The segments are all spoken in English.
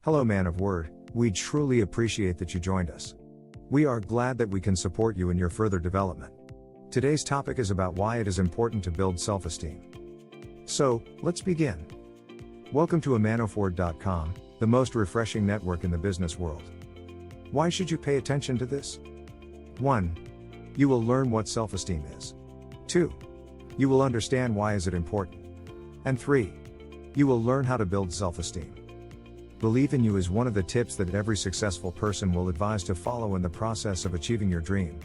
Hello, man of word, we truly appreciate that you joined us. We are glad that we can support you in your further development. Today's topic is about why it is important to build self-esteem. So, let's begin. Welcome to amanofword.com, the most refreshing network in the business world. Why should you pay attention to this? 1. You will learn what self-esteem is. 2. You will understand why is it important. And 3. You will learn how to build self-esteem. Believe in you is one of the tips that every successful person will advise to follow in the process of achieving your dream.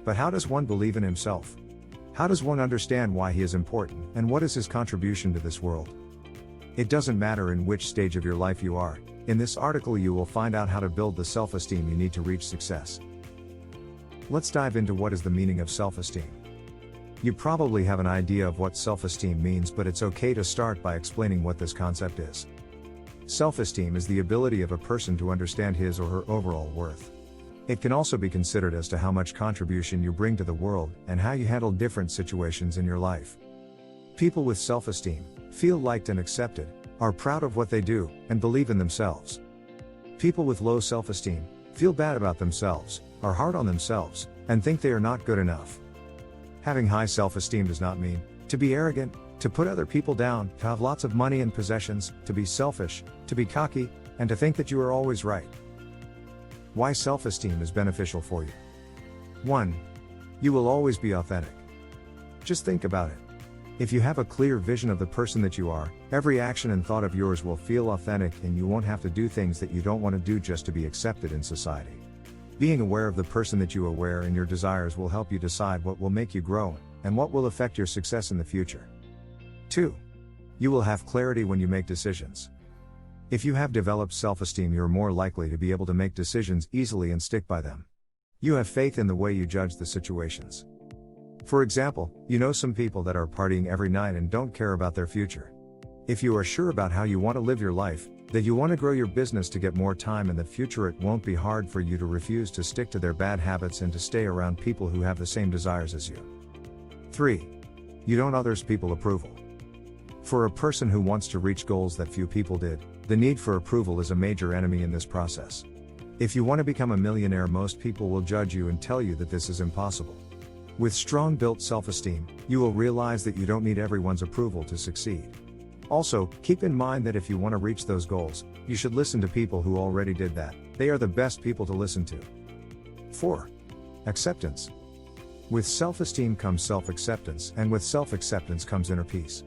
But how does one believe in himself? How does one understand why he is important, and what is his contribution to this world? It doesn't matter in which stage of your life you are, in this article you will find out how to build the self-esteem you need to reach success. Let's dive into what is the meaning of self-esteem. You probably have an idea of what self-esteem means, but it's okay to start by explaining what this concept is. Self-esteem is the ability of a person to understand his or her overall worth. It can also be considered as to how much contribution you bring to the world, and how you handle different situations in your life. People with self-esteem feel liked and accepted, are proud of what they do, and believe in themselves. People with low self-esteem feel bad about themselves, are hard on themselves, and think they are not good enough. Having high self-esteem does not mean to be arrogant, to put other people down, to have lots of money and possessions, to be selfish, to be cocky, and to think that you are always right. Why self-esteem is beneficial for you. 1. You will always be authentic. Just think about it. If you have a clear vision of the person that you are, every action and thought of yours will feel authentic, and you won't have to do things that you don't want to do just to be accepted in society. Being aware of the person that you are aware and your desires will help you decide what will make you grow, and what will affect your success in the future. 2. You will have clarity when you make decisions. If you have developed self-esteem, you're more likely to be able to make decisions easily and stick by them. You have faith in the way you judge the situations. For example, you know some people that are partying every night and don't care about their future. If you are sure about how you want to live your life, that you want to grow your business to get more time in the future, it won't be hard for you to refuse to stick to their bad habits and to stay around people who have the same desires as you. 3. You don't others people approval. For a person who wants to reach goals that few people did, the need for approval is a major enemy in this process. If you want to become a millionaire, most people will judge you and tell you that this is impossible. With strong built self-esteem, you will realize that you don't need everyone's approval to succeed. Also, keep in mind that if you want to reach those goals, you should listen to people who already did that. They are the best people to listen to. 4. Acceptance. With self-esteem comes self-acceptance, and with self-acceptance comes inner peace.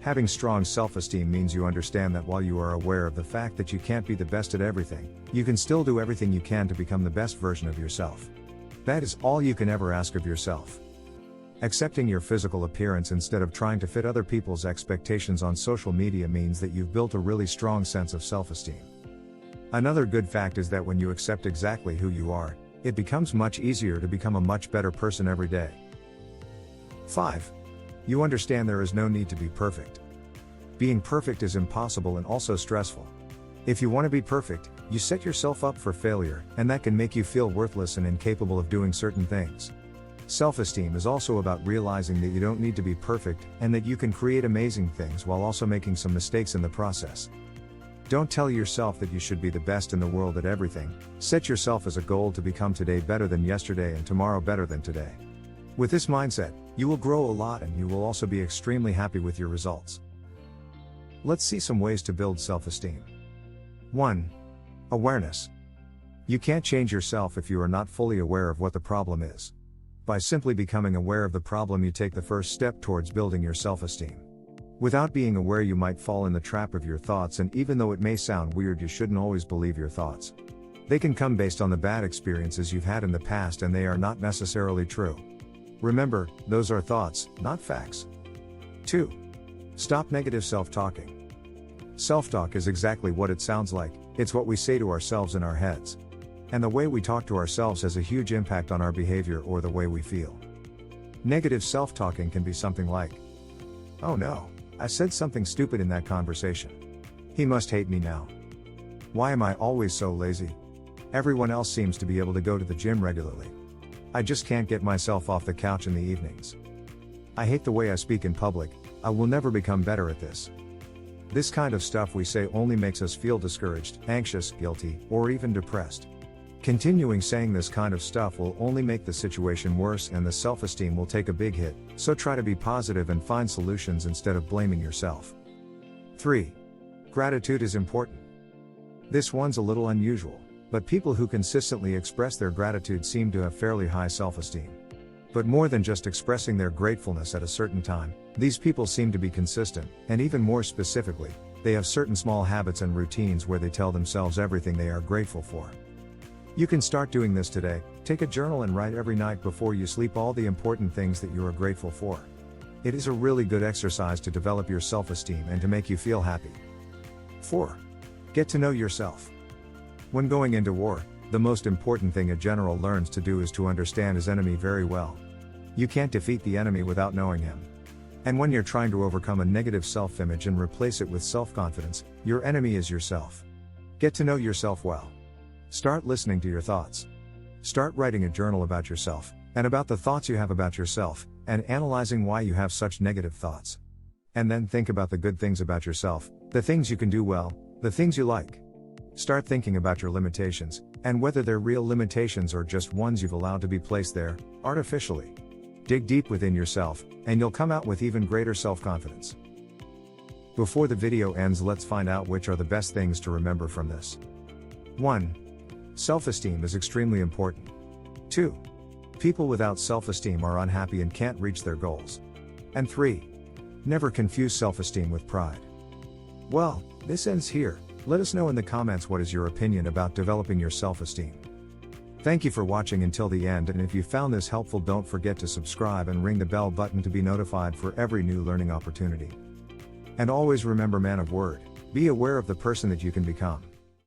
Having strong self-esteem means you understand that while you are aware of the fact that you can't be the best at everything, you can still do everything you can to become the best version of yourself. That is all you can ever ask of yourself. Accepting your physical appearance instead of trying to fit other people's expectations on social media means that you've built a really strong sense of self-esteem. Another good fact is that when you accept exactly who you are, it becomes much easier to become a much better person every day. 5. You understand there is no need to be perfect. Being perfect is impossible and also stressful. If you want to be perfect, you set yourself up for failure, and that can make you feel worthless and incapable of doing certain things. Self-esteem is also about realizing that you don't need to be perfect, and that you can create amazing things while also making some mistakes in the process. Don't tell yourself that you should be the best in the world at everything. Set yourself as a goal to become today better than yesterday and tomorrow better than today. With this mindset, you will grow a lot, and you will also be extremely happy with your results. Let's see some ways to build self-esteem. 1. Awareness. You can't change yourself if you are not fully aware of what the problem is. By simply becoming aware of the problem, you take the first step towards building your self-esteem. Without being aware, you might fall in the trap of your thoughts, and even though it may sound weird, you shouldn't always believe your thoughts. They can come based on the bad experiences you've had in the past, and they are not necessarily true. Remember, those are thoughts, not facts. 2. Stop negative self-talking. Self-talk is exactly what it sounds like. It's what we say to ourselves in our heads. And the way we talk to ourselves has a huge impact on our behavior or the way we feel. Negative self-talking can be something like, "Oh no, I said something stupid in that conversation. He must hate me now. Why am I always so lazy? Everyone else seems to be able to go to the gym regularly. I just can't get myself off the couch in the evenings. I hate the way I speak in public. I will never become better at this." This kind of stuff we say only makes us feel discouraged, anxious, guilty, or even depressed. Continuing saying this kind of stuff will only make the situation worse and the self-esteem will take a big hit, so try to be positive and find solutions instead of blaming yourself. 3. Gratitude is important. This one's a little unusual, but people who consistently express their gratitude seem to have fairly high self-esteem. But more than just expressing their gratefulness at a certain time, these people seem to be consistent, and even more specifically, they have certain small habits and routines where they tell themselves everything they are grateful for. You can start doing this today. Take a journal and write every night before you sleep all the important things that you are grateful for. It is a really good exercise to develop your self-esteem and to make you feel happy. 4. Get to know yourself. When going into war, the most important thing a general learns to do is to understand his enemy very well. You can't defeat the enemy without knowing him. And when you're trying to overcome a negative self-image and replace it with self-confidence, your enemy is yourself. Get to know yourself well. Start listening to your thoughts. Start writing a journal about yourself, and about the thoughts you have about yourself, and analyzing why you have such negative thoughts. And then think about the good things about yourself, the things you can do well, the things you like. Start thinking about your limitations, and whether they're real limitations or just ones you've allowed to be placed there, artificially. Dig deep within yourself, and you'll come out with even greater self-confidence. Before the video ends, let's find out which are the best things to remember from this. 1. Self-esteem is extremely important. 2. People without self-esteem are unhappy and can't reach their goals. And 3. Never confuse self-esteem with pride. Well, this ends here. Let us know in the comments what is your opinion about developing your self-esteem. Thank you for watching until the end, and if you found this helpful, don't forget to subscribe and ring the bell button to be notified for every new learning opportunity. And always remember, man of word, be aware of the person that you can become.